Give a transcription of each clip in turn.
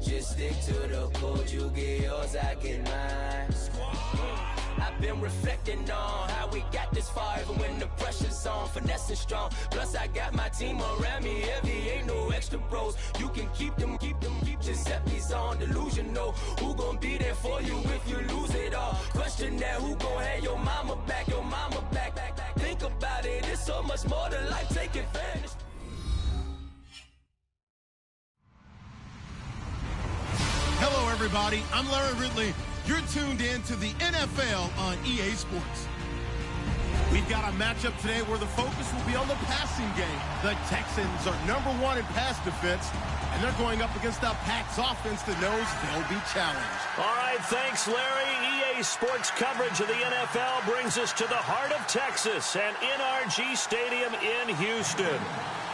Just stick to the code, you get yours, I get mine. I've been reflecting on how we got this far, even when the pressure's on, finessing strong. Plus I got my team around me heavy, ain't no extra bros. You can keep them, Giuseppe's on delusional. Who gon' be there for you if you lose it all? Question that, who gon' have your mama back, Think about it, it's so much more than life, take advantage. Hello, everybody. I'm Larry Ridley. You're tuned in to the NFL on EA Sports. We've got a matchup today where the focus will be on the passing game. The Texans are #1 in pass defense, and they're going up against the Pats offense that knows they'll be challenged. All right, thanks, Larry. EA Sports coverage of the NFL brings us to the heart of Texas and NRG Stadium in Houston.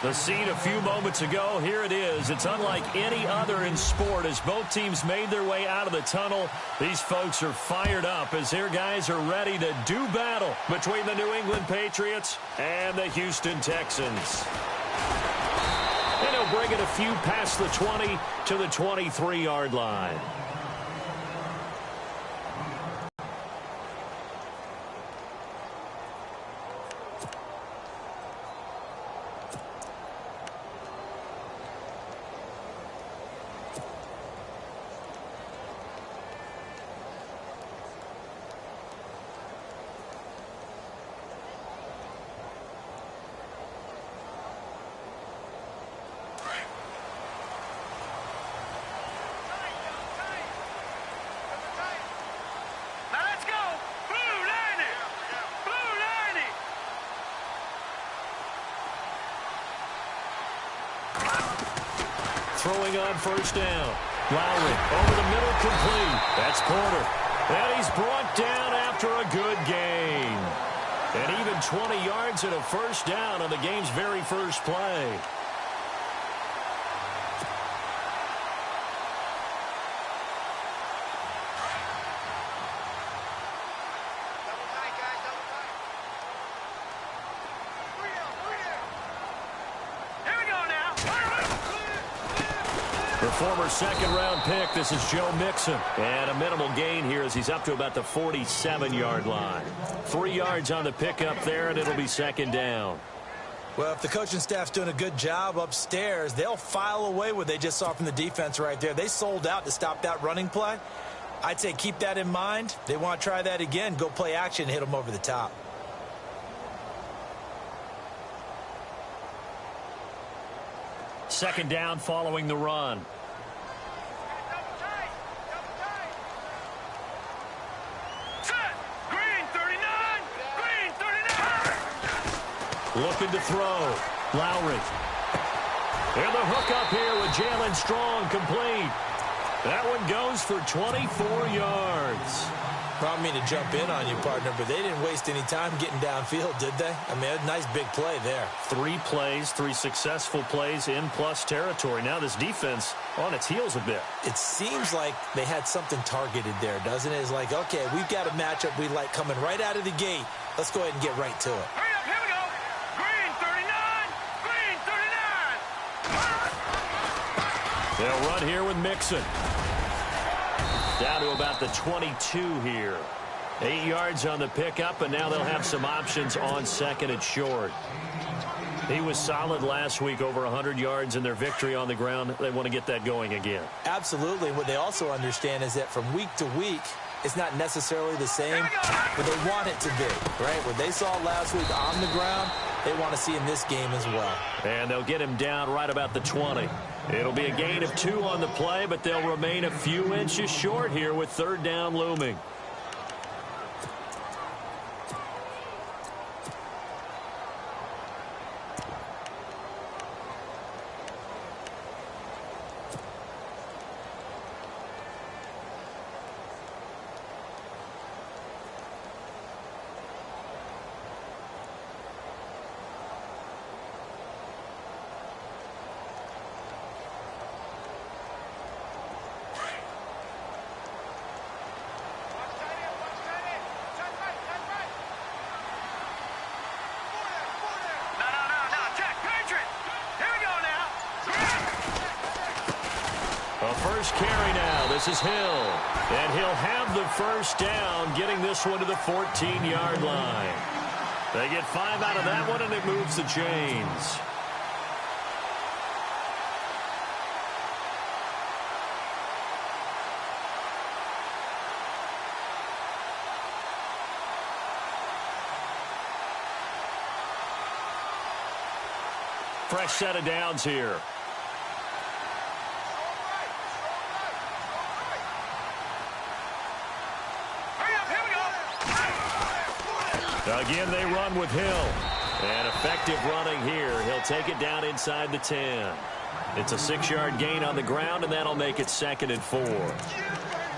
The scene a few moments ago, here it is. It's unlike any other in sport as both teams made their way out of the tunnel. These folks are fired up as their guys are ready to do battle between the New England Patriots and the Houston Texans. And he'll bring it a few past the 20 to the 23-yard line. Throwing on first down. Lowry over the middle, complete. That's Porter. And he's brought down after a good gain. And even 20 yards and a first down on the game's very first play. Former second-round pick, this is Joe Mixon. And a minimal gain here as he's up to about the 47-yard line. 3 yards on the pickup there, and it'll be second down. Well, if the coaching staff's doing a good job upstairs, they'll file away what they just saw from the defense right there. They sold out to stop that running play. I'd say keep that in mind. They want to try that again, go play action, and hit them over the top. Second down following the run. Looking to throw. Lowry. And the hook up here with Jalen Strong, complete. That one goes for 24 yards. Probably mean to jump in on you, partner, but they didn't waste any time getting downfield, did they? I mean, a nice big play there. 3 plays, 3 successful plays in plus territory. Now this defense on its heels a bit. It seems like they had something targeted there, doesn't it? It's like, okay, we've got a matchup we like coming right out of the gate. Let's go ahead and get right to it. They'll run here with Mixon. Down to about the 22 here. 8 yards on the pickup, and now they'll have some options on second and short. He was solid last week, over 100 yards in their victory on the ground. They want to get that going again. Absolutely. What they also understand is that from week to week, it's not necessarily the same, but they want it to be, right? What they saw last week on the ground, they want to see in this game as well. And they'll get him down right about the 20. It'll be a gain of 2 on the play, but they'll remain a few inches short here with third down looming. A first carry now. This is Hill. And he'll have the first down, getting this one to the 14-yard line. They get 5 out of that one, and it moves the chains. Fresh set of downs here. Again, they run with Hill. And effective running here. He'll take it down inside the 10. It's a 6-yard gain on the ground, and that'll make it 2nd and 4.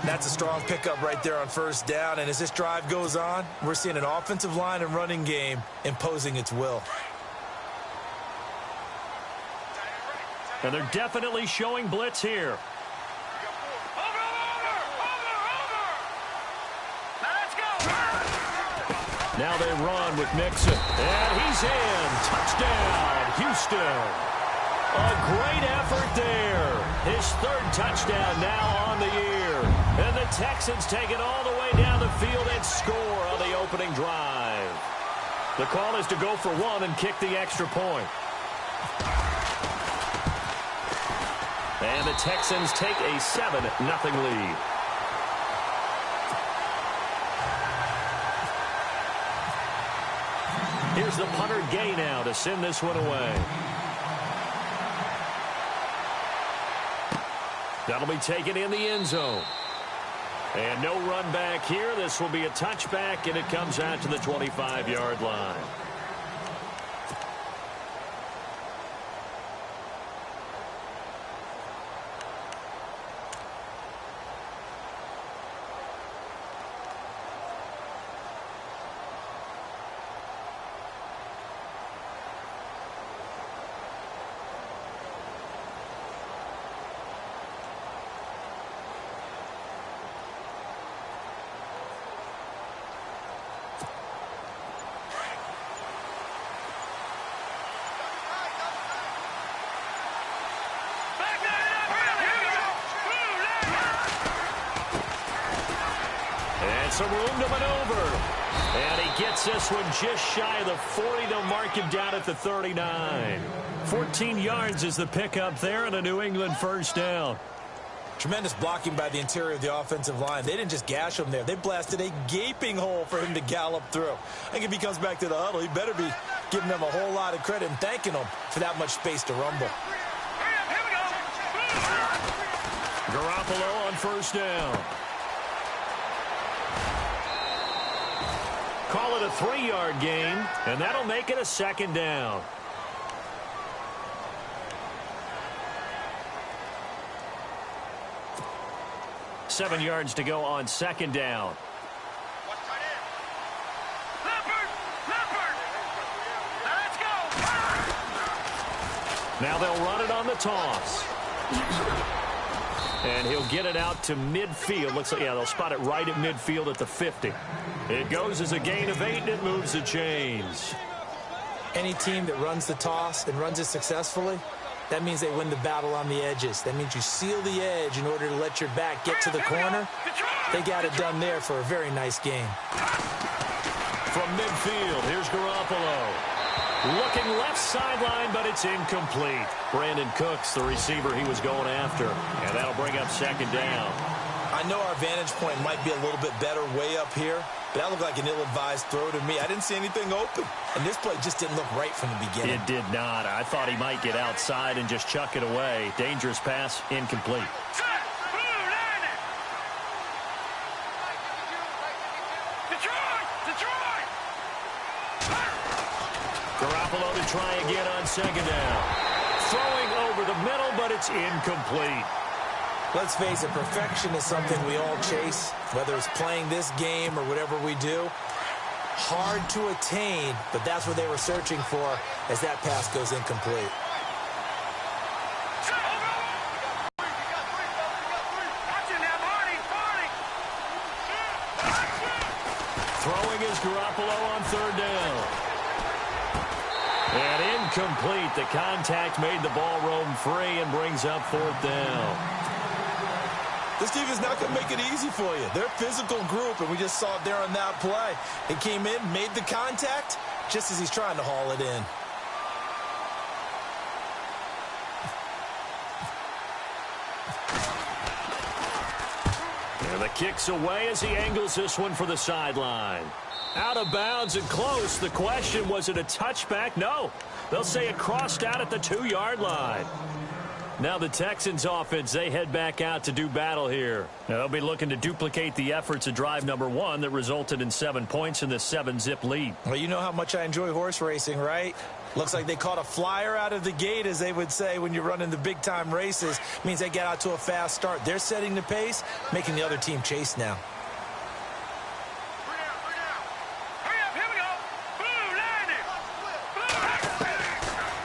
That's a strong pickup right there on first down. And as this drive goes on, we're seeing an offensive line and running game imposing its will. And they're definitely showing blitz here. Now they run with Mixon. And he's in. Touchdown, Houston. A great effort there. His 3rd touchdown now on the year. And the Texans take it all the way down the field and score on the opening drive. The call is to go for 1 and kick the extra point. And the Texans take a 7-0 lead. Here's the punter Gay now to send this one away. That'll be taken in the end zone. And no run back here. This will be a touchback, and it comes out to the 25-yard line. Some room to maneuver. And he gets this one just shy of the 40. They'll mark him down at the 39. 14 yards is the pickup there, and a New England first down. Tremendous blocking by the interior of the offensive line. They didn't just gash him there. They blasted a gaping hole for him to gallop through. I think if he comes back to the huddle, he better be giving them a whole lot of credit and thanking them for that much space to rumble. Garoppolo on first down. Call it a 3-yard gain, and that'll make it a 2nd down. Seven yards to go on 2nd down. Now they'll run it on the toss. And he'll get it out to midfield. Looks like, yeah, they'll spot it right at midfield at the 50. It goes as a gain of 8, and it moves the chains. Any team that runs the toss and runs it successfully, that means they win the battle on the edges. That means you seal the edge in order to let your back get to the corner. They got it done there for a very nice game. From midfield, here's Garoppolo. Looking left sideline, but it's incomplete. Brandon Cooks, the receiver he was going after. And that'll bring up 2nd down. I know our vantage point might be a little bit better way up here, but that looked like an ill-advised throw to me. I didn't see anything open, and this play just didn't look right from the beginning. It did not. I thought he might get outside and just chuck it away. Dangerous pass, incomplete. Garoppolo to try again on 2nd down. Throwing over the middle, but it's incomplete. Let's face it, perfection is something we all chase, whether it's playing this game or whatever we do. Hard to attain, but that's what they were searching for as that pass goes incomplete. Throwing is Garoppolo on 3rd down. And incomplete. The contact made the ball roam free and brings up 4th down. This team is not going to make it easy for you. They're a physical group, and we just saw it there on that play. He came in, made the contact, just as he's trying to haul it in. And the kick's away as he angles this one for the sideline. Out of bounds and close. The question, was it a touchback? No. They'll say it crossed out at the 2-yard line. Now the Texans offense, they head back out to do battle here. Now they'll be looking to duplicate the efforts of drive number 1 that resulted in 7 points in this 7-zip lead. Well, you know how much I enjoy horse racing, right? Looks like they caught a flyer out of the gate, as they would say when you're running the big-time races. Means they get out to a fast start. They're setting the pace, making the other team chase now.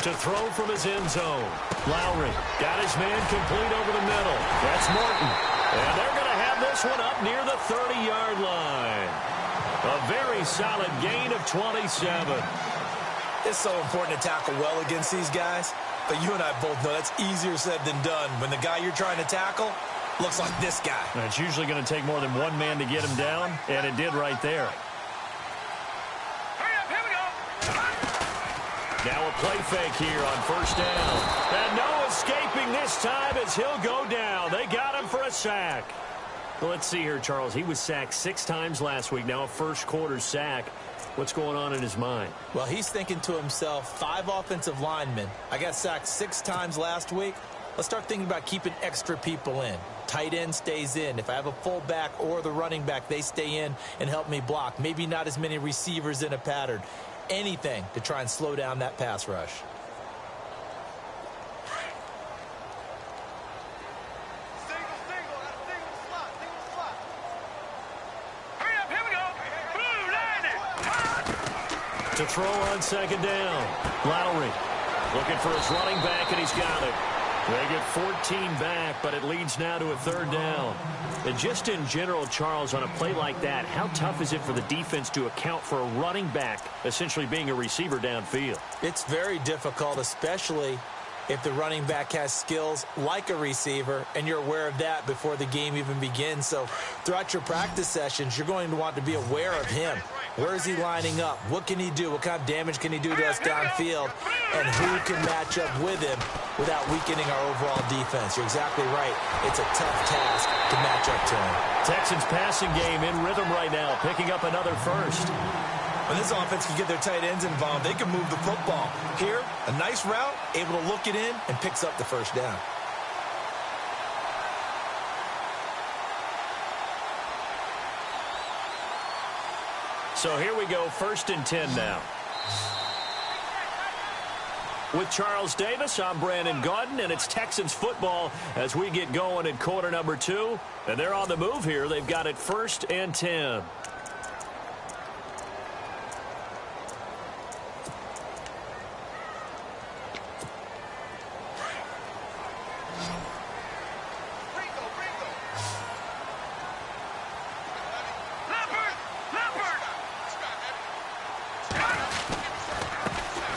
To throw from his end zone. Lowry got his man complete over the middle. That's Morton. And they're going to have this one up near the 30-yard line. A very solid gain of 27. It's so important to tackle well against these guys. But you and I both know that's easier said than done. When the guy you're trying to tackle looks like this guy. And it's usually going to take more than one man to get him down, and it did right there. Now a play fake here on first down. And no escaping this time as he'll go down. They got him for a sack. Well, let's see here, Charles. He was sacked 6 times last week. Now a first-quarter sack. What's going on in his mind? Well, he's thinking to himself, 5 offensive linemen. I got sacked 6 times last week. Let's start thinking about keeping extra people in. Tight end stays in. If I have a fullback or the running back, they stay in and help me block. Maybe not as many receivers in a pattern. Anything to try and slow down that pass rush. To throw on second down. Lowry looking for his running back, and he's got it. They get 14 back, but it leads now to a 3rd down. And just in general, Charles, on a play like that, how tough is it for the defense to account for a running back essentially being a receiver downfield? It's very difficult, especially if the running back has skills like a receiver, and you're aware of that before the game even begins. So throughout your practice sessions, you're going to want to be aware of him. Where is he lining up? What can he do? What kind of damage can he do to us downfield? And who can match up with him without weakening our overall defense? You're exactly right. It's a tough task to match up to him. Texans passing game in rhythm right now, picking up another first. When this offense can get their tight ends involved, they can move the football. Here, a nice route, able to look it in, and picks up the first down. So here we go, 1st and 10 now. With Charles Davis, I'm Brandon Gaudin, and it's Texans football as we get going in quarter number 2. And they're on the move here. They've got it 1st and 10.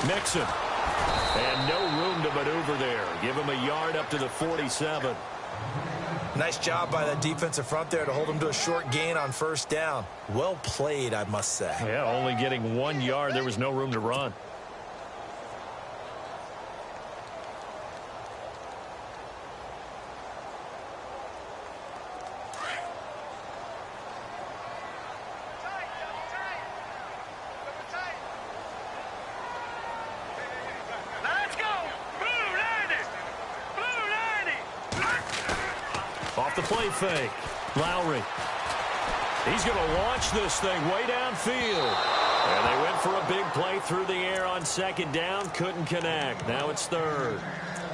Mixon. And no room to maneuver there. Give him a yard up to the 47. Nice job by that defensive front there to hold him to a short gain on 1st down. Well played, I must say. Yeah, only getting 1 yard. There was no room to run. Off the play fake. Lowry. He's going to launch this thing way downfield. And they went for a big play through the air on 2nd down. Couldn't connect. Now it's 3rd.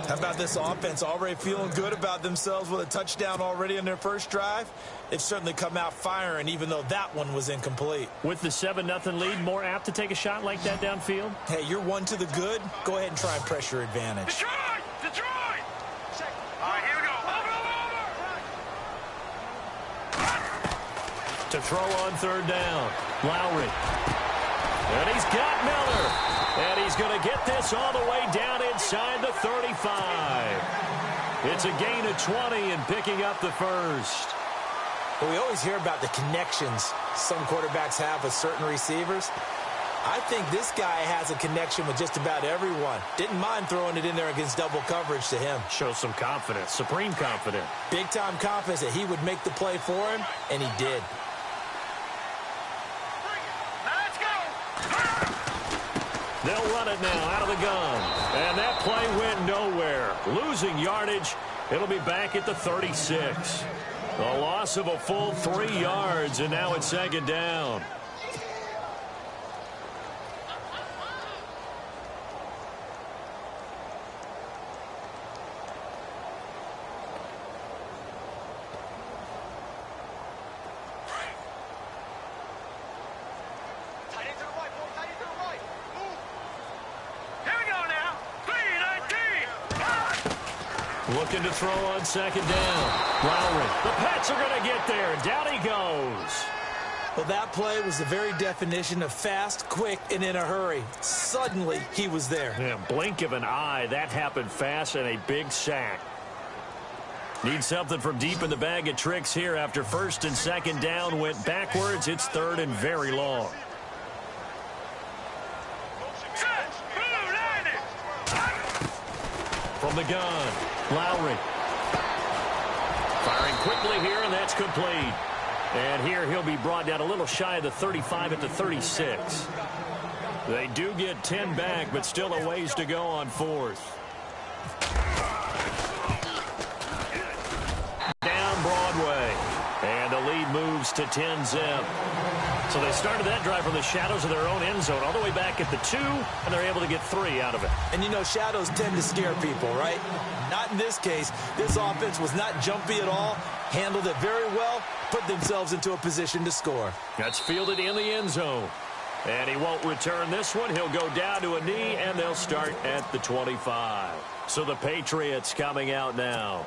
How about this offense already feeling good about themselves with a touchdown already in their first drive? They've certainly come out firing, even though that one was incomplete. With the 7-0 lead, more apt to take a shot like that downfield? Hey, you're 1 to the good. Go ahead and try and press your advantage. Detroit! All right, here we go. To throw on 3rd down. Lowry. And he's got Miller. And he's going to get this all the way down inside the 35. It's a gain of 20 and picking up the first. Well, we always hear about the connections some quarterbacks have with certain receivers. I think this guy has a connection with just about everyone. Didn't mind throwing it in there against double coverage to him. Shows some confidence, supreme confidence. Big-time confidence that he would make the play for him, and he did. They'll run it now out of the gun. And that play went nowhere. Losing yardage. It'll be back at the 36. A loss of a full 3 yards, and now it's second down. Looking to throw on second down. Lowry. The Pats are going to get there. Down he goes. Well, that play was the very definition of fast, quick, and in a hurry. Suddenly, he was there. Yeah, blink of an eye. That happened fast and a big sack. Need something from deep in the bag of tricks here after first and second down went backwards. It's third and very long. From the gun, Lowry. Firing quickly here, and that's complete. And here he'll be brought down a little shy of the 35 at the 36. They do get 10 back, but still a ways to go on fourth. Down Broadway. And the lead moves to 10-zip. So they started that drive from the shadows of their own end zone all the way back at the 2, and they're able to get 3 out of it. And, you know, shadows tend to scare people, right? Not in this case. This offense was not jumpy at all, handled it very well, put themselves into a position to score. That's fielded in the end zone. And he won't return this one. He'll go down to a knee, and they'll start at the 25. So the Patriots coming out now.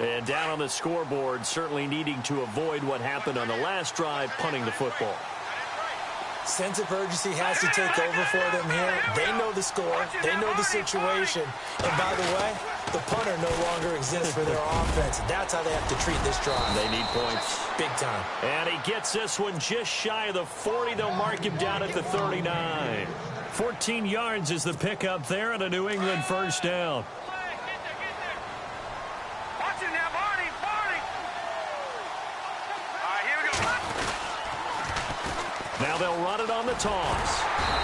And down on the scoreboard, certainly needing to avoid what happened on the last drive, punting the football. Sense of urgency has to take over for them here. They know the score. They know the situation. And by the way, the punter no longer exists for their offense. That's how they have to treat this drive. They need points. Big time. And he gets this one just shy of the 40. They'll mark him down at the 39. 14 yards is the pickup there and a New England first down. Now they'll run it on the toss.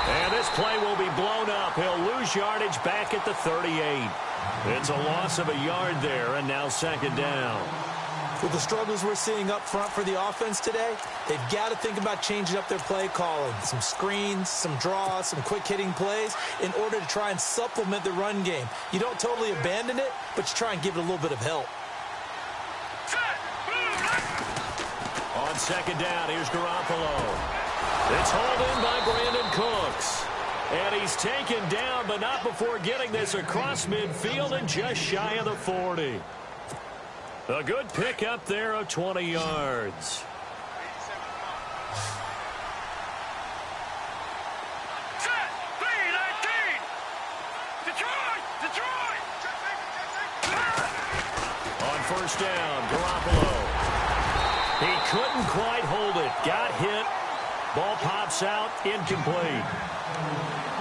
And this play will be blown up. He'll lose yardage back at the 38. It's a loss of a yard there, and now second down. With the struggles we're seeing up front for the offense today, they've got to think about changing up their play calling. Some screens, some draws, some quick-hitting plays in order to try and supplement the run game. You don't totally abandon it, but you try and give it a little bit of help. On second down, here's Garoppolo. It's hauled in by Brandon Cooks. And he's taken down, but not before getting this across midfield and just shy of the 40. A good pick up there of 20 yards. On first down, Garoppolo. He couldn't quite hold it. Got hit. Ball pops out, incomplete.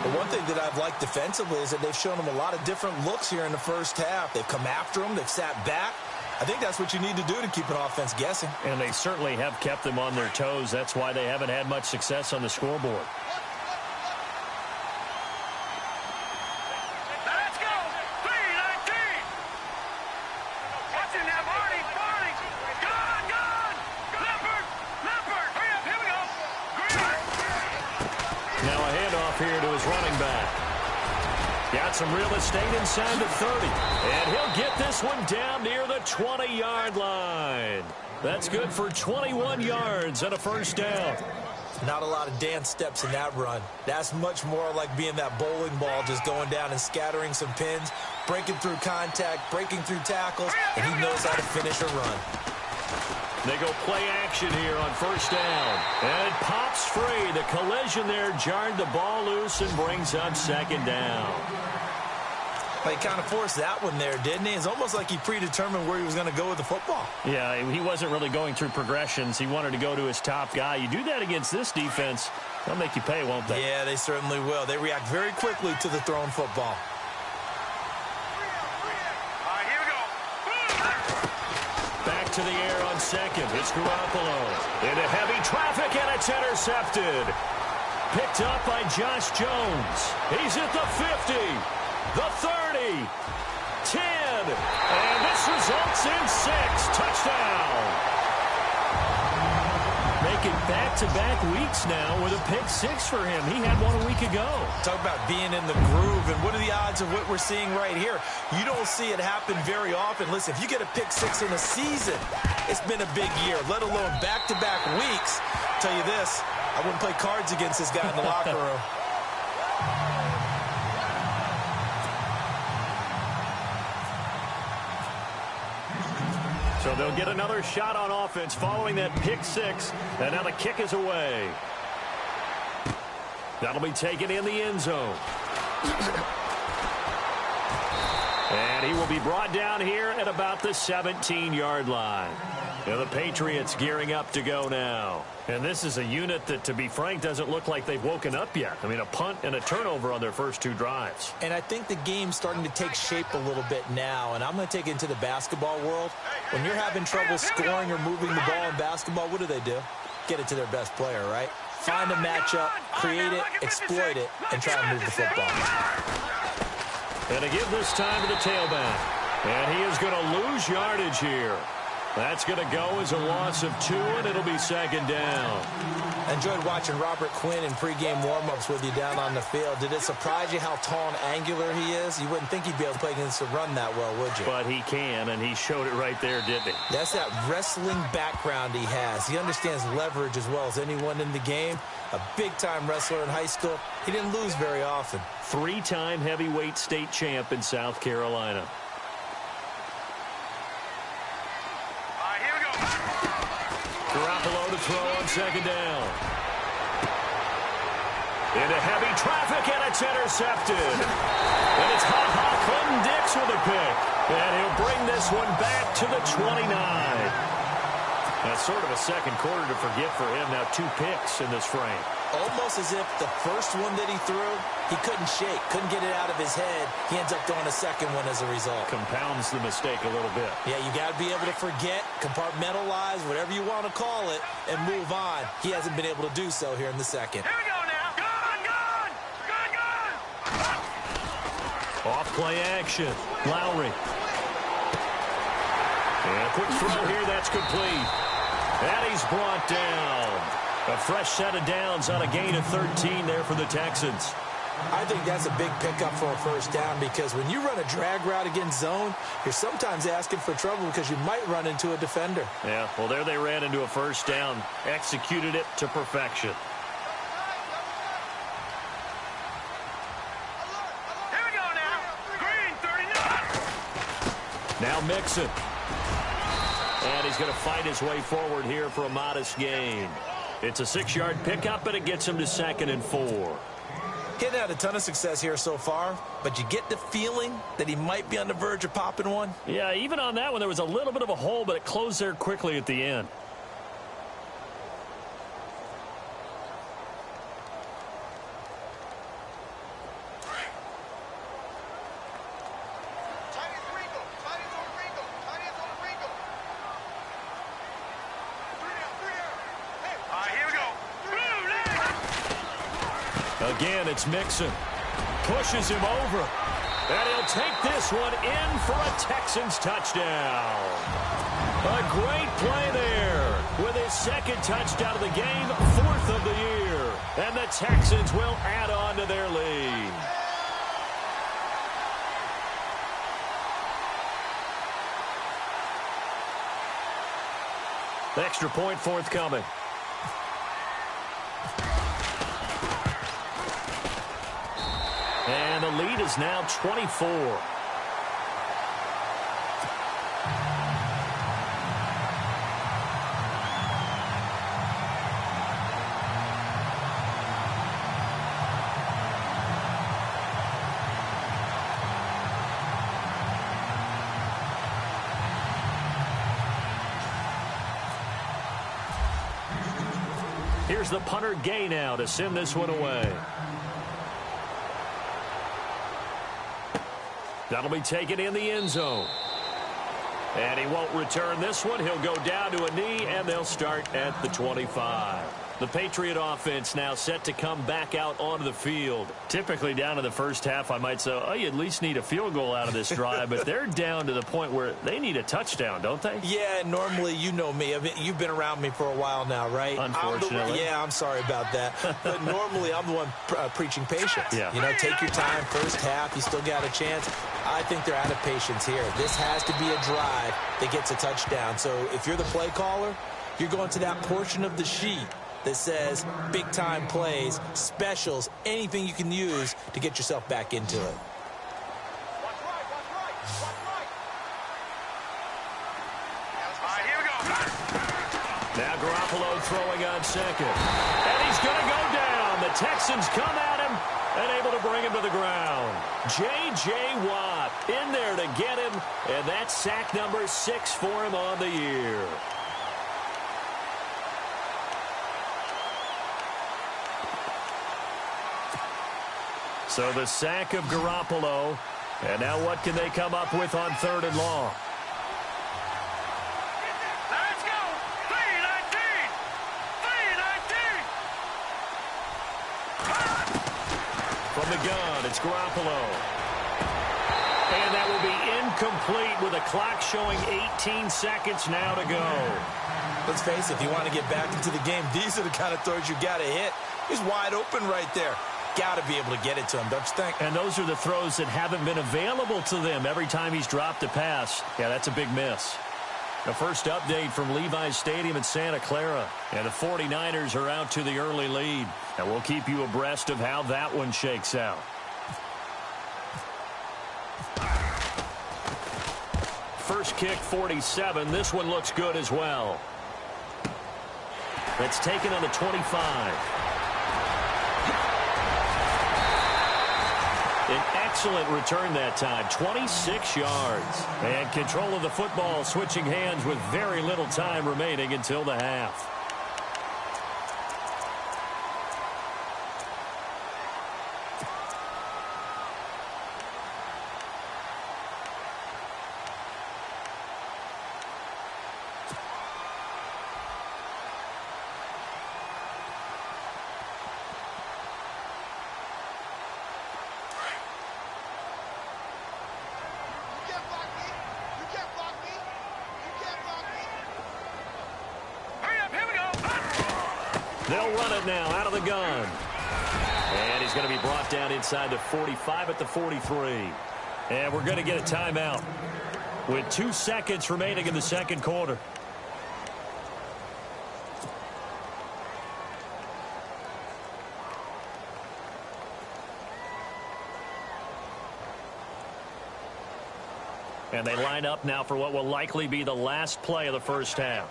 The one thing that I've liked defensively is that they've shown them a lot of different looks here in the first half. They've come after them. They've sat back. I think that's what you need to do to keep an offense guessing. And they certainly have kept them on their toes. That's why they haven't had much success on the scoreboard. Here to his running back. Got some real estate inside the 30. And he'll get this one down near the 20-yard line. That's good for 21 yards and a first down. Not a lot of dance steps in that run. That's much more like being that bowling ball, just going down and scattering some pins, breaking through contact, breaking through tackles, and he knows how to finish a run. They go play action here on first down. And it pops free. The collision there jarred the ball loose and brings up second down. Well, he kind of forced that one there, didn't he? It's almost like he predetermined where he was going to go with the football. Yeah, he wasn't really going through progressions. He wanted to go to his top guy. You do that against this defense, they'll make you pay, won't they? Yeah, they certainly will. They react very quickly to the thrown football. Back to the air on second. It's Garoppolo. Into heavy traffic, and it's intercepted. Picked up by Josh Jones. He's at the 50, the 30, 10, and this results in 6. Touchdown. Making back-to-back weeks now with a pick 6 for him. He had one a week ago. Talk about being in the groove, and what are the odds of what we're seeing right here? You don't see it happen very often. Listen, if you get a pick 6 in a season, it's been a big year, let alone back-to-back weeks. I'll tell you this, I wouldn't play cards against this guy in the locker room. So they'll get another shot on offense following that pick 6, and now the kick is away. That'll be taken in the end zone. And he will be brought down here at about the 17-yard line. Now the Patriots gearing up to go now. And this is a unit that, to be frank, doesn't look like they've woken up yet. I mean, a punt and a turnover on their first 2 drives. And I think the game's starting to take shape a little bit now. And I'm going to take it into the basketball world. When you're having trouble scoring or moving the ball in basketball, what do? Get it to their best player, right? Find a matchup, create it, exploit it, and try and move the football. And to give this time to the tailback. And he is going to lose yardage here. That's going to go as a loss of 2, and it'll be second down. I enjoyed watching Robert Quinn in pregame warm-ups with you down on the field. Did it surprise you how tall and angular he is? You wouldn't think he'd be able to play against the run that well, would you? But he can, and he showed it right there, didn't he? That's that wrestling background he has. He understands leverage as well as anyone in the game. A big-time wrestler in high school. He didn't lose very often. 3-time heavyweight state champ in South Carolina. Garoppolo to throw on second down. Into heavy traffic, and it's intercepted. And it's Clinton Dix with a pick. And he'll bring this one back to the 29. That's sort of a second quarter to forget for him. Now 2 picks in this frame. Almost as if the first one that he threw, he couldn't shake, couldn't get it out of his head. He ends up throwing a second one as a result. Compounds the mistake a little bit. Yeah, you got to be able to forget, compartmentalize, whatever you want to call it, and move on. He hasn't been able to do so here in the second. Here we go now. Gone. Off play action. Lowry. And a quick throw here, that's complete. And he's brought down. A fresh set of downs on a gain of 13 there for the Texans. I think that's a big pickup for a first down because when you run a drag route against zone, you're sometimes asking for trouble because you might run into a defender. Yeah, well, there they ran into a first down. Executed it to perfection. Here we go now. Green, 39. Now Mixon. And he's going to fight his way forward here for a modest gain. It's a 6-yard pickup, and it gets him to 2nd and 4. He hasn't had a ton of success here so far, but you get the feeling that he might be on the verge of popping one. Yeah, even on that one, there was a little bit of a hole, but it closed there quickly at the end. Again, it's Mixon. Pushes him over. And he'll take this one in for a Texans touchdown. A great play there with his 2nd touchdown of the game, 4th of the year. And the Texans will add on to their lead. Extra point forthcoming. And the lead is now 24. Here's the punter Gay now to send this one away. That'll be taken in the end zone. And he won't return this one. He'll go down to a knee, and they'll start at the 25. The Patriot offense now set to come back out onto the field. Typically down to the first half, I might say, oh, you at least need a field goal out of this drive. But they're down to the point where they need a touchdown, don't they? Yeah, normally, you know me. I mean, you've been around me for a while now, right? Unfortunately. I'm sorry about that. But normally, I'm the one preaching patience. Yeah. You know, take your time. First half, you still got a chance. I think they're out of patience here. This has to be a drive that gets a touchdown. So if you're the play caller, you're going to that portion of the sheet that says big-time plays, specials, anything you can use to get yourself back into it. All right, here we go. Now Garoppolo throwing on second. And he's going to go down. The Texans come at him and able to bring him to the ground. J.J. Watt in there to get him, and that's sack number 6 for him on the year. So the sack of Garoppolo, and now what can they come up with on 3rd and long? Let's go. 3-19. 3-19. From the gun, it's Garoppolo. And that will be incomplete with a clock showing 18 seconds now to go. Let's face it, if you want to get back into the game, these are the kind of throws you got to hit. He's wide open right there. Got to be able to get it to him, don't you think? And those are the throws that haven't been available to them every time he's dropped a pass. Yeah, that's a big miss. The first update from Levi's Stadium in Santa Clara. And the 49ers are out to the early lead. And we'll keep you abreast of how that one shakes out. First kick, 47. This one looks good as well. That's taken on the 25. An excellent return that time, 26 yards. And control of the football switching hands with very little time remaining until the half. They'll run it now out of the gun. And he's going to be brought down inside the 45 at the 43. And we're going to get a timeout with 2 seconds remaining in the second quarter. And they line up now for what will likely be the last play of the first half.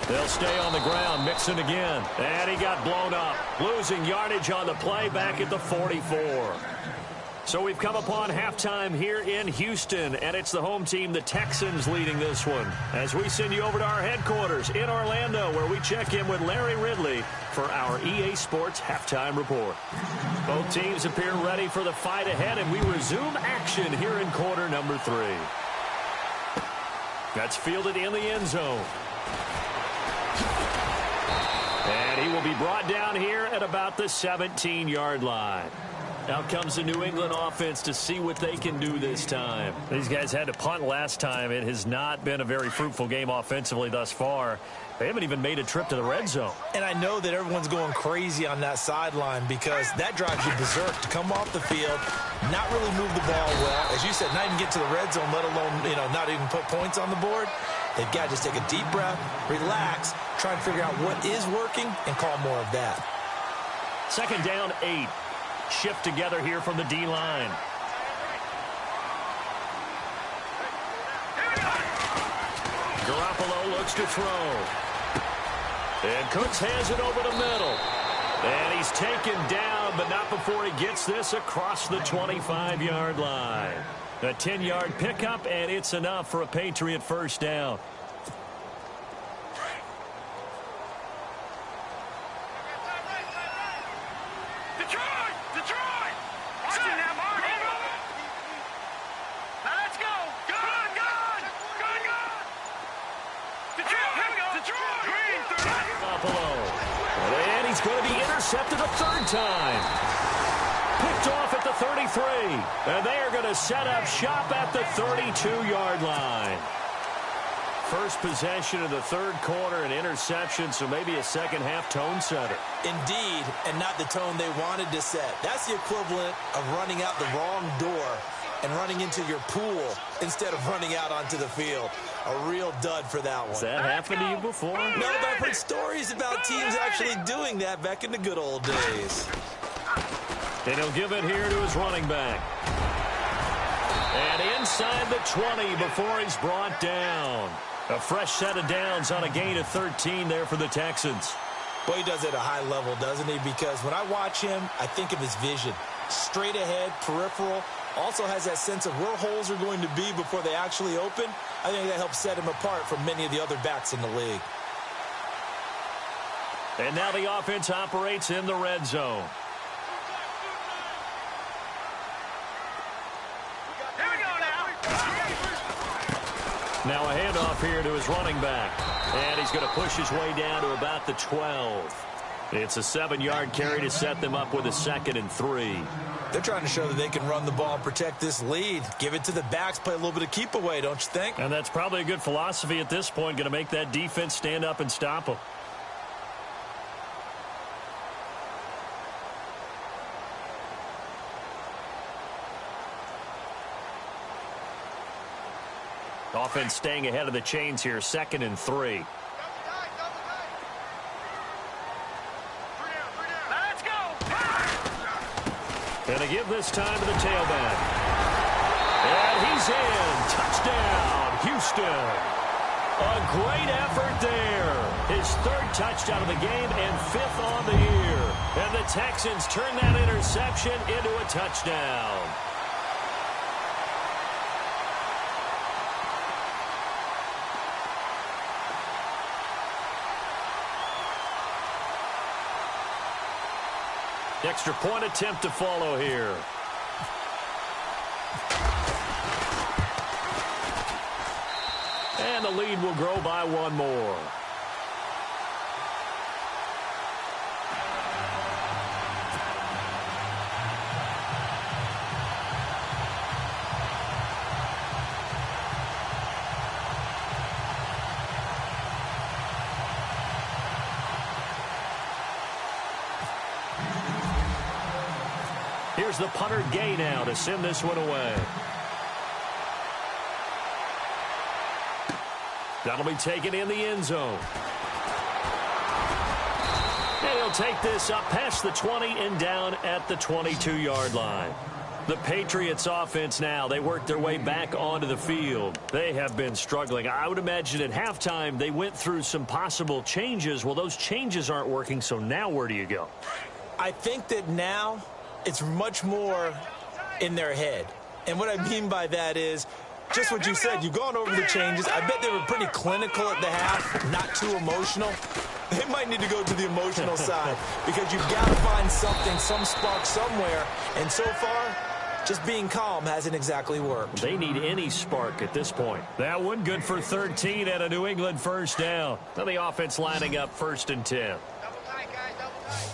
They'll stay on the ground, Mixon again. And he got blown up. Losing yardage on the play back at the 44. So we've come upon halftime here in Houston, and it's the home team, the Texans, leading this one. As we send you over to our headquarters in Orlando, where we check in with Larry Ridley for our EA Sports Halftime Report. Both teams appear ready for the fight ahead, and we resume action here in quarter number 3. That's fielded in the end zone. And he will be brought down here at about the 17-yard line. Out comes the New England offense to see what they can do this time. These guys had to punt last time. It has not been a very fruitful game offensively thus far. They haven't even made a trip to the red zone. And I know that everyone's going crazy on that sideline because that drives you berserk to come off the field, not really move the ball well. As you said, not even get to the red zone, let alone, not even put points on the board. They've got to just take a deep breath, relax, try and figure out what is working, and call more of that. Second down, 8. Shift together here from the D-line. Garoppolo looks to throw. And Cooks hands it over the middle. And he's taken down, but not before he gets this across the 25-yard line. A 10-yard pickup, and it's enough for a Patriot first down. Detroit! Watch it now, Marty! Now let's go! Good! Detroit! Green, Buffalo. And he's going to be intercepted a third time. Picked off at the 33. And they are going to set up shop at the 32-yard line. First possession of the third quarter, an interception, so maybe a second-half tone setter. Indeed, and not the tone they wanted to set. That's the equivalent of running out the wrong door and running into your pool instead of running out onto the field. A real dud for that one. Has that happened to you before? No, but I've heard stories about teams actually doing that back in the good old days. And he'll give it here to his running back. And inside the 20 before he's brought down. A fresh set of downs on a gain of 13 there for the Texans. Well, he does it at a high level, doesn't he? Because when I watch him, I think of his vision. Straight ahead, peripheral. Also has that sense of where holes are going to be before they actually open. I think that helps set him apart from many of the other backs in the league. And now the offense operates in the red zone. Now a handoff here to his running back. And he's going to push his way down to about the 12. It's a 7-yard carry to set them up with a 2nd and 3. They're trying to show that they can run the ball and protect this lead. Give it to the backs, play a little bit of keep away, don't you think? And that's probably a good philosophy at this point, going to make that defense stand up and stop them. Offense staying ahead of the chains here, 2nd and 3. Let's go! And a give this time to the tailback. And he's in. Touchdown, Houston. A great effort there. His 3rd touchdown of the game and 5th on the year. And the Texans turn that interception into a touchdown. Extra point attempt to follow here. And the lead will grow by 1 more. Here's the punter Gay now to send this one away. That'll be taken in the end zone. And he'll take this up past the 20 and down at the 22-yard line. The Patriots offense now, they work their way back onto the field. They have been struggling. I would imagine at halftime they went through some possible changes. Well, those changes aren't working, so now where do you go? I think that now it's much more in their head. And what I mean by that is just what you said. You've gone over the changes. I bet they were pretty clinical at the half, not too emotional. They might need to go to the emotional side because you've got to find something, some spark somewhere. And so far, just being calm hasn't exactly worked. They need any spark at this point. That one good for 13 at a New England first down. Now the offense lining up 1st and 10. Double tight, guys, double tight.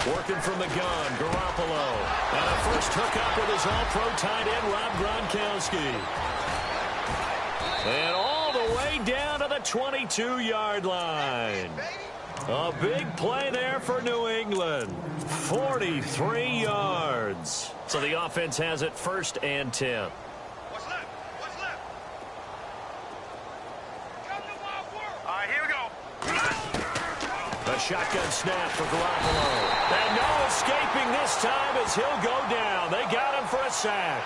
Working from the gun, Garoppolo. And a first hookup with his all-pro tight end, Rob Gronkowski. And all the way down to the 22-yard line. A big play there for New England. 43 yards. So the offense has it 1st and 10. What's left? What's left? Come to my work. All right, here we go. A shotgun snap for Garoppolo. And no escaping this time as he'll go down. They got him for a sack.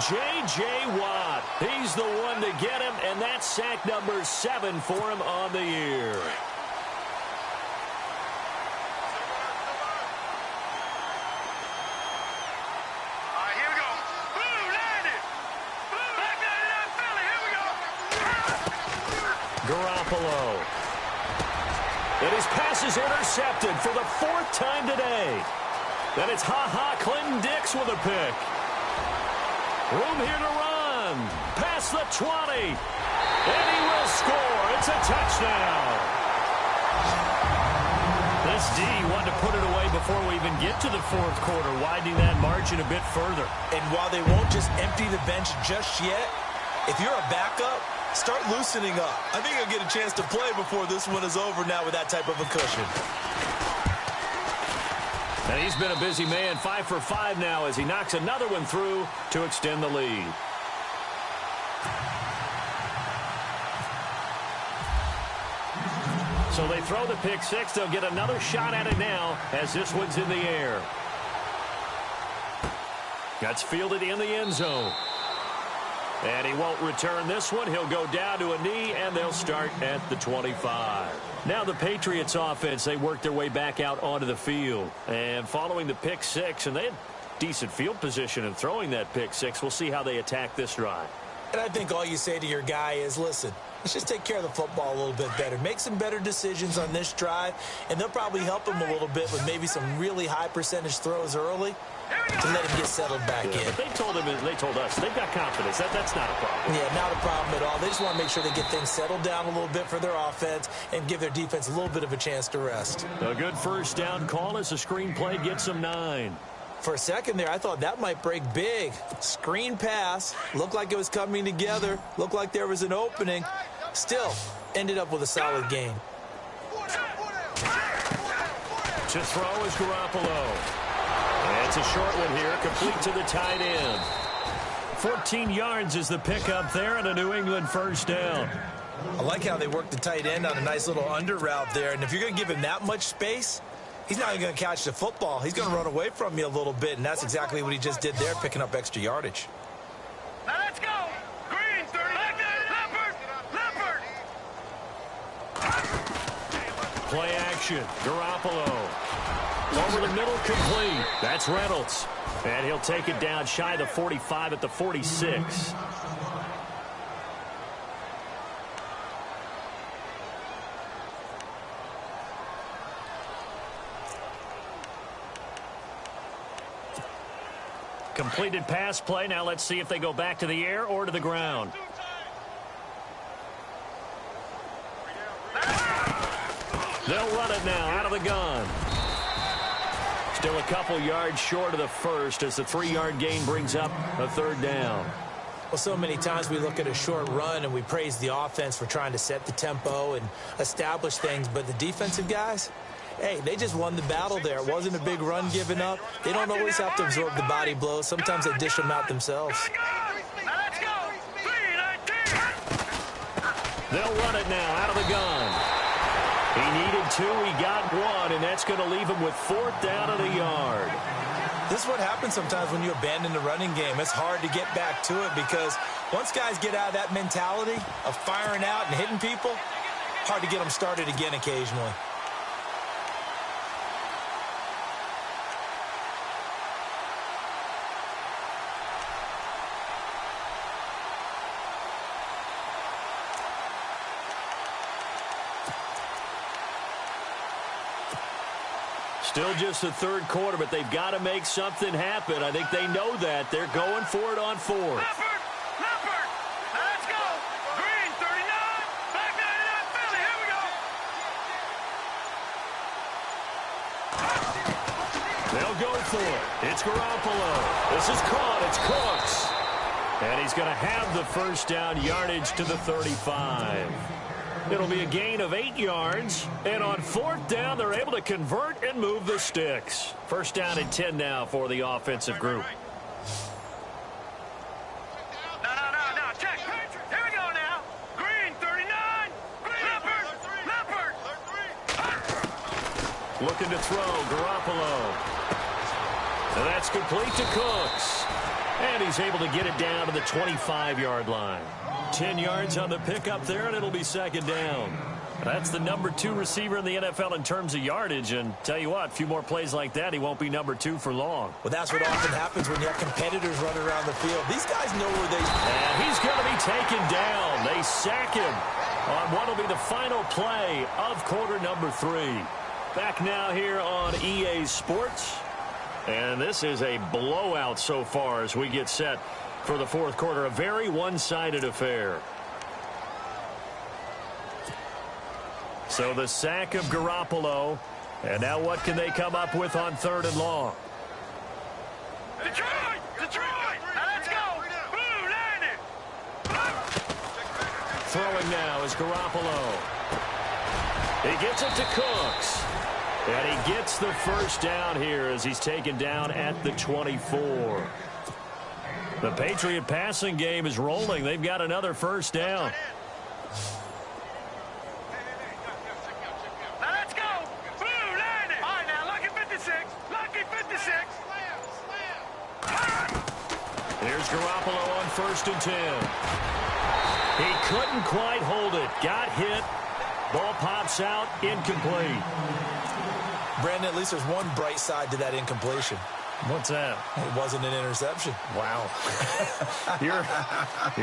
J.J. Watt, he's the one to get him, and that's sack number 7 for him on the year. Garoppolo. And his pass is intercepted for the 4th time today. Then it's Clinton Dix with a pick. Room here to run. Past the 20. And he will score. It's a touchdown. This D wanted to put it away before we even get to the 4th quarter, widening that margin a bit further. And while they won't just empty the bench just yet, if you're a backup, start loosening up. I think you'll get a chance to play before this one is over now with that type of a cushion. And he's been a busy man, 5 for 5 now as he knocks another one through to extend the lead. So they throw the pick six. They'll get another shot at it now as this one's in the air. That's fielded in the end zone. And he won't return this one. He'll go down to a knee, and they'll start at the 25. Now the Patriots offense, they work their way back out onto the field. And following the pick six, and they had decent field position in throwing that pick six. We'll see how they attack this drive. And I think all you say to your guy is, listen, let's just take care of the football a little bit better. Make some better decisions on this drive, and they'll probably help him a little bit with maybe some really high percentage throws early to let him get settled back in. But they told us, they've got confidence. That's not a problem. Yeah, not a problem at all. They just want to make sure they get things settled down a little bit for their offense and give their defense a little bit of a chance to rest. A good first down call as the screen play gets them 9. For a second there, I thought that might break big. Screen pass. Looked like it was coming together. Looked like there was an opening. Still, ended up with a solid game. To throw is Garoppolo. And it's a short one here, complete to the tight end. 14 yards is the pickup there and a New England first down. I like how they work the tight end on a nice little under route there. And if you're going to give him that much space, he's not even going to catch the football. He's going to run away from you a little bit, and that's exactly what he just did there, picking up extra yardage. Now let's go. Green, 30. Leopard. Play action. Garoppolo. Over the middle, complete. That's Reynolds. And he'll take it down shy of the 45 at the 46. Completed pass play. Now let's see if they go back to the air or to the ground. They'll run it now out of the gun. Still a couple yards short of the first as the 3-yard gain brings up a third down. Well, so many times we look at a short run and we praise the offense for trying to set the tempo and establish things, but the defensive guys, hey, they just won the battle there. It wasn't a big run given up. They don't always have to absorb the body blows. Sometimes they dish them out themselves. Now let's go. 3-19. They'll run it now out of the gun. He needed 2, he got 1, and that's going to leave him with 4th down at a yard. This is what happens sometimes when you abandon the running game. It's hard to get back to it because once guys get out of that mentality of firing out and hitting people, hard to get them started again occasionally. Still just the third quarter, but they've got to make something happen. I think they know that. They're going for it on 4th. Leopard. Now let's go. Green, 39. Back 99, Philly. Here we go. They'll go for it. It's Garoppolo. This is caught. It's Cooks. And he's going to have the first down, yardage to the 35. It'll be a gain of 8 yards. And on 4th down, they're able to convert and move the sticks. First down and 10 now for the offensive group. No. Check. Here we go now. Green, 39. Leopard. Looking to throw. Garoppolo. And that's complete to Cooks. And he's able to get it down to the 25-yard line. 10 yards on the pickup there, and it'll be second down. That's the number 2 receiver in the NFL in terms of yardage, and tell you what, a few more plays like that, he won't be number 2 for long. Well, that's what often happens when you have competitors running around the field. These guys know where they... And he's going to be taken down. They sack him on what will be the final play of quarter number 3. Back now here on EA Sports. And this is a blowout so far as we get set for the fourth quarter. A very one-sided affair. So the sack of Garoppolo. And now what can they come up with on 3rd and long? Detroit! Detroit! Let's go! Blue, land it! Throwing now is Garoppolo. He gets it to Cooks. And he gets the first down here as he's taken down at the 24. The Patriot passing game is rolling. They've got another first down. Now let's go! Blue, land it! All right, now, lucky 56. Lucky 56. Here's Garoppolo on 1st and 10. He couldn't quite hold it. Got hit. Ball pops out. Incomplete. Brandon, at least there's one bright side to that incompletion. What's that? It wasn't an interception. Wow. You're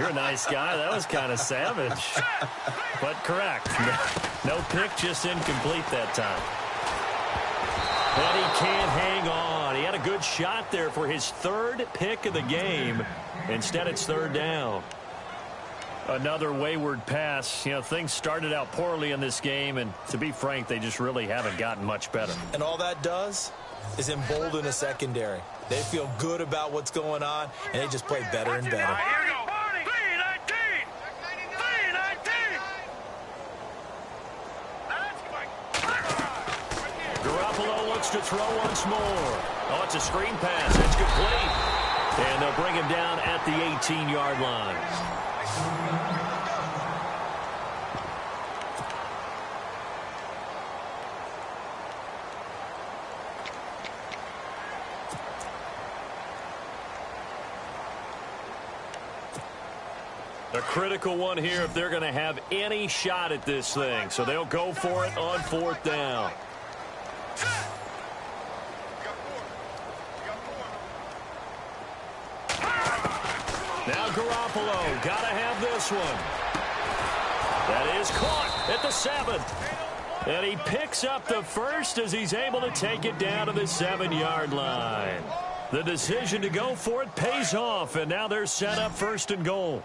a nice guy. That was kind of savage. But correct. No pick, just incomplete that time. But he can't hang on. He had a good shot there for his 3rd pick of the game. Instead, it's 3rd down. Another wayward pass. You know, things started out poorly in this game, and to be frank, they just really haven't gotten much better. And all that does is embolden a secondary. They feel good about what's going on, and they just play better and better. All right, here we go. 319. 319. Garoppolo looks to throw once more. Oh, it's a screen pass. It's complete. And they'll bring him down at the 18-yard line. A critical one here if they're going to have any shot at this thing. So they'll go for it on 4th down. Now Garoppolo, got to have this one. That is caught at the 7. And he picks up the first as he's able to take it down to the 7-yard line. The decision to go for it pays off, and now they're set up 1st and goal.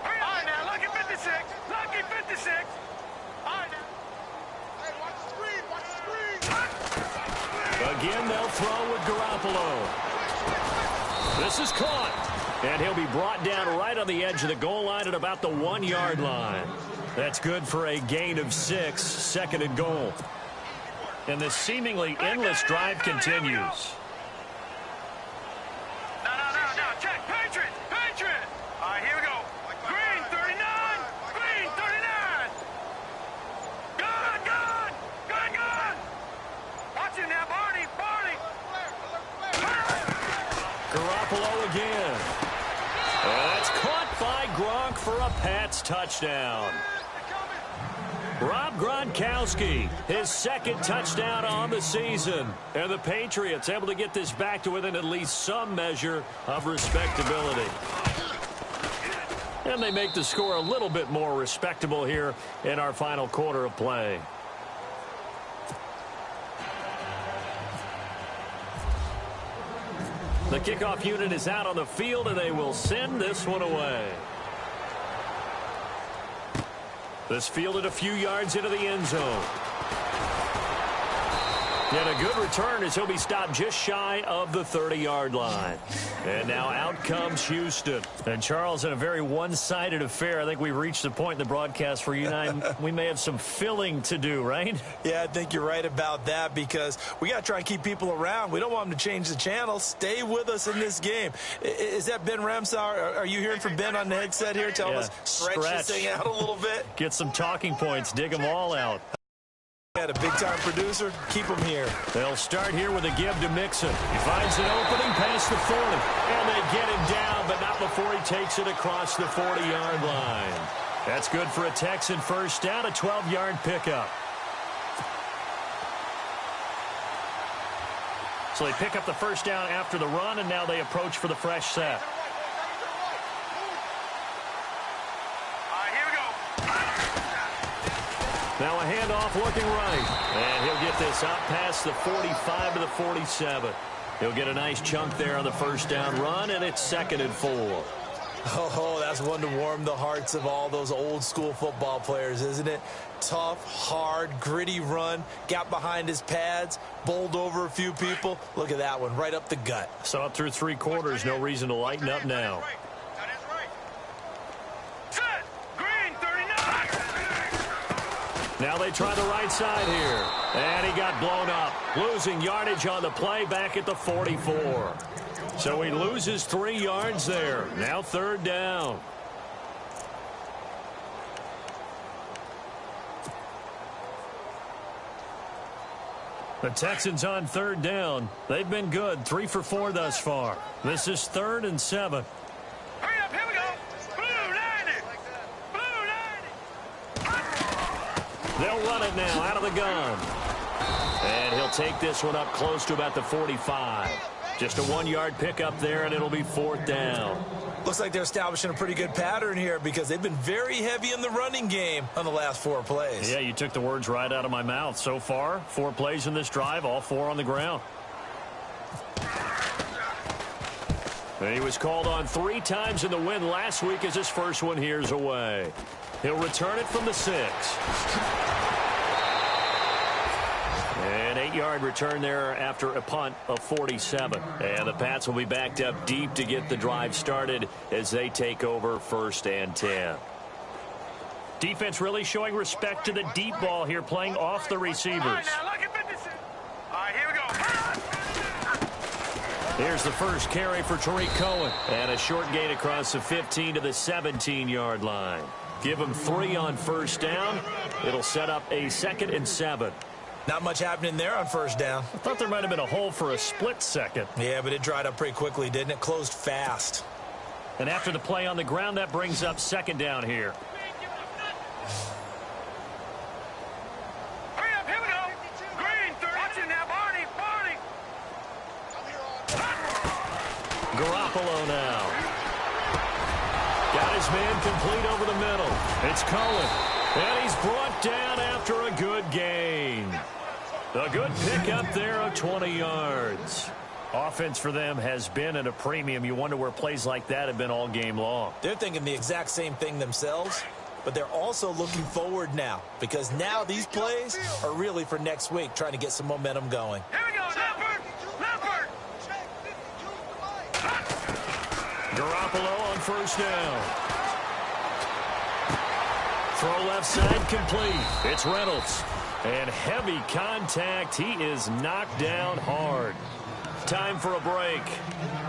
All right, now, lucky 56. Lucky 56. All right, now. Hey, watch the screen. Watch the screen. Again, they'll throw with Garoppolo. This is caught. And he'll be brought down right on the edge of the goal line at about the 1-yard line. That's good for a gain of 6, 2nd and goal. And this seemingly endless drive continues. No. Check. Patriot. Patriot. All right, here we go. Green 39. Green 39. Gun. Watch him now, Barney. Garoppolo again. That's caught by Gronk for a Pats touchdown. Rob Gronkowski, his 2nd touchdown on the season. And the Patriots able to get this back to within at least some measure of respectability. And they make the score a little bit more respectable here in our final quarter of play. The kickoff unit is out on the field, and they will send this one away. This fielded a few yards into the end zone. And a good return as he'll be stopped just shy of the 30-yard line. And now out comes Houston. And Charles, in a very one-sided affair, I think we've reached the point in the broadcast where you and I, we may have some filling to do, right? Yeah, I think you're right about that because we got to try and keep people around. We don't want them to change the channel. Stay with us in this game. Is that Ben Ramsauer? Are you hearing from Ben on the headset here? Tell us, stretch this thing out a little bit. Get some talking points. Dig them all out. Got a big-time producer. Keep him here. They'll start here with a give to Mixon. He finds an opening past the 40. And they get him down, but not before he takes it across the 40-yard line. That's good for a Texan first down, a 12-yard pickup. So they pick up the first down after the run, and now they approach for the fresh set. Now a handoff looking right. And he'll get this out past the 45 to the 47. He'll get a nice chunk there on the first down run, and it's 2nd and 4. Oh, that's one to warm the hearts of all those old school football players, isn't it? Tough, hard, gritty run, got behind his pads, bowled over a few people. Look at that one, right up the gut. So up through 3 quarters, no reason to lighten up now. Set. Green, 39. Now they try the right side here. And he got blown up. Losing yardage on the play back at the 44. So he loses 3 yards there. Now 3rd down. The Texans on 3rd down. They've been good. 3 for 4 thus far. This is 3rd and 7. Hurry up, here we go. Blue 90. Blue 90. They'll run it now out of the gun. And he'll take this one up close to about the 45. Just a 1-yard pickup there, and it'll be 4th down. Looks like they're establishing a pretty good pattern here because they've been very heavy in the running game on the last 4 plays. Yeah, you took the words right out of my mouth. So far, 4 plays in this drive, all 4 on the ground. And he was called on 3 times in the win last week as his first one here's away. He'll return it from the 6. An 8-yard return there after a punt of 47. And the Pats will be backed up deep to get the drive started as they take over 1st and 10. Defense really showing respect to the deep ball here, playing off the receivers. All right, now look at 56. All right, here we go. Here's the first carry for Tariq Cohen. And a short gain across the 15 to the 17-yard line. Give him 3 on 1st down. It'll set up a 2nd and 7. Not much happening there on 1st down. I thought there might have been a hole for a split second. Yeah, but it dried up pretty quickly, didn't it? Closed fast. And after the play on the ground, that brings up 2nd down here. Hurry up, here we go. Green, 30. Watch it now, Barney. Garoppolo now. Got his man complete over the middle. It's Cohen. And he's brought down after a good gain. A good pickup there of 20 yards. Offense for them has been at a premium. You wonder where plays like that have been all game long. They're thinking the exact same thing themselves, but they're also looking forward now because now these plays are really for next week, trying to get some momentum going. Here we go, Leopard. Garoppolo on 1st down. Throw left side complete. It's Reynolds. And heavy contact. He is knocked down hard. Time for a break.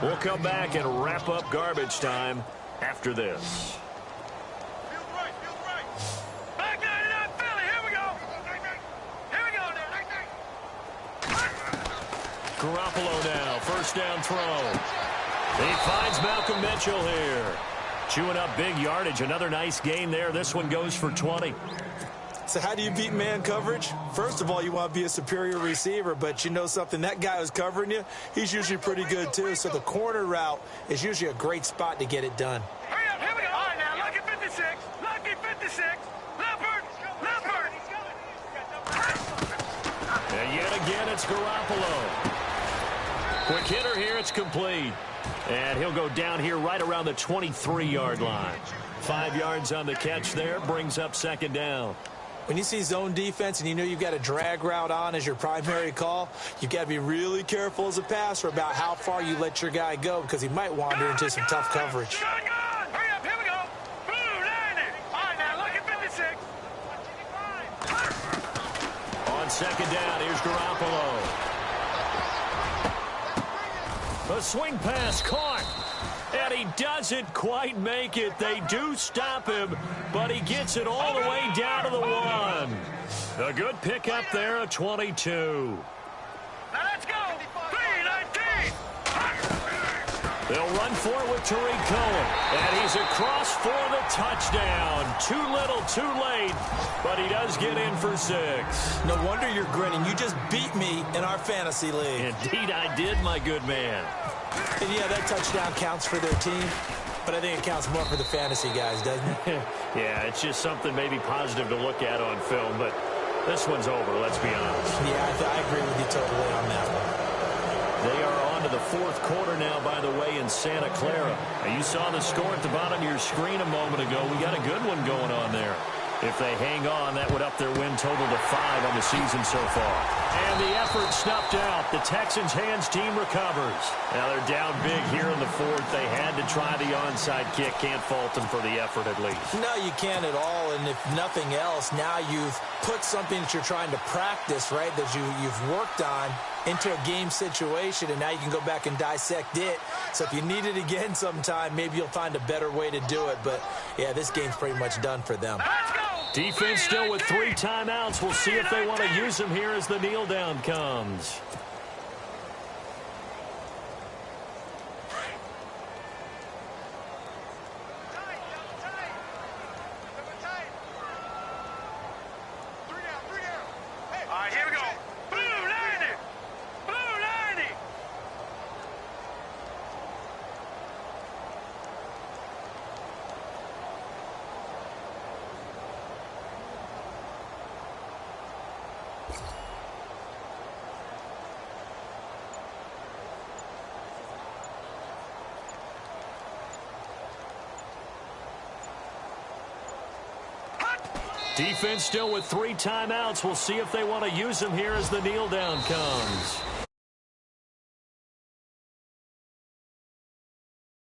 We'll come back and wrap up garbage time after this. Feels right. Back 99 Philly. Here we go. Garoppolo now. 1st down throw. He finds Malcolm Mitchell here. Chewing up big yardage. Another nice gain there. This one goes for 20. So how do you beat man coverage? First of all, you want to be a superior receiver, but you know something, that guy who's covering you, he's usually pretty good too. So the corner route is usually a great spot to get it done. Hurry up, here we go. All right, now, lucky 56. Lucky 56. Leopard. And yet again, it's Garoppolo. Quick hitter here, it's complete. And he'll go down here right around the 23-yard line. 5 yards on the catch there, brings up 2nd down. When you see zone defense and you know you've got a drag route on as your primary call, you've got to be really careful as a passer about how far you let your guy go because he might wander into some tough coverage. Hurry up, here we go. Blue 90. All right, now, lucky 56. On 2nd down, here's Garoppolo. A swing pass caught. And he doesn't quite make it. They do stop him, but he gets it all the way down to the 1. A good pickup there of 22. Now let's go. 319. They'll run for it with Tariq Cohen. And he's across for the touchdown. Too little, too late, but he does get in for 6. No wonder you're grinning. You just beat me in our fantasy league. Indeed I did, my good man. And yeah, that touchdown counts for their team. but I think it counts more for the fantasy guys, doesn't it? Yeah, it's just something maybe positive to look at on film, but this one's over, let's be honest. Yeah, I agree with you totally on that one. They are on to the fourth quarter now, by the way, in Santa Clara. Now, you saw the score at the bottom of your screen a moment ago. We got a good one going on there. If they hang on, that would up their win total to 5 on the season so far. And the effort snuffed out. The Texans' hands team recovers. Now they're down big here in the fourth. They had to try the onside kick. Can't fault them for the effort at least. No, you can't at all. And if nothing else, now you've put something that you're trying to practice, right, that you've worked on into a game situation, and now you can go back and dissect it. So if you need it again sometime, maybe you'll find a better way to do it. But, yeah, this game's pretty much done for them. Defense still with 3 timeouts. We'll see if they want to use them here as the kneel down comes. All right, here we go. Blue 90. Blue 90. Defense still with 3 timeouts. We'll see if they want to use them here as the kneel down comes.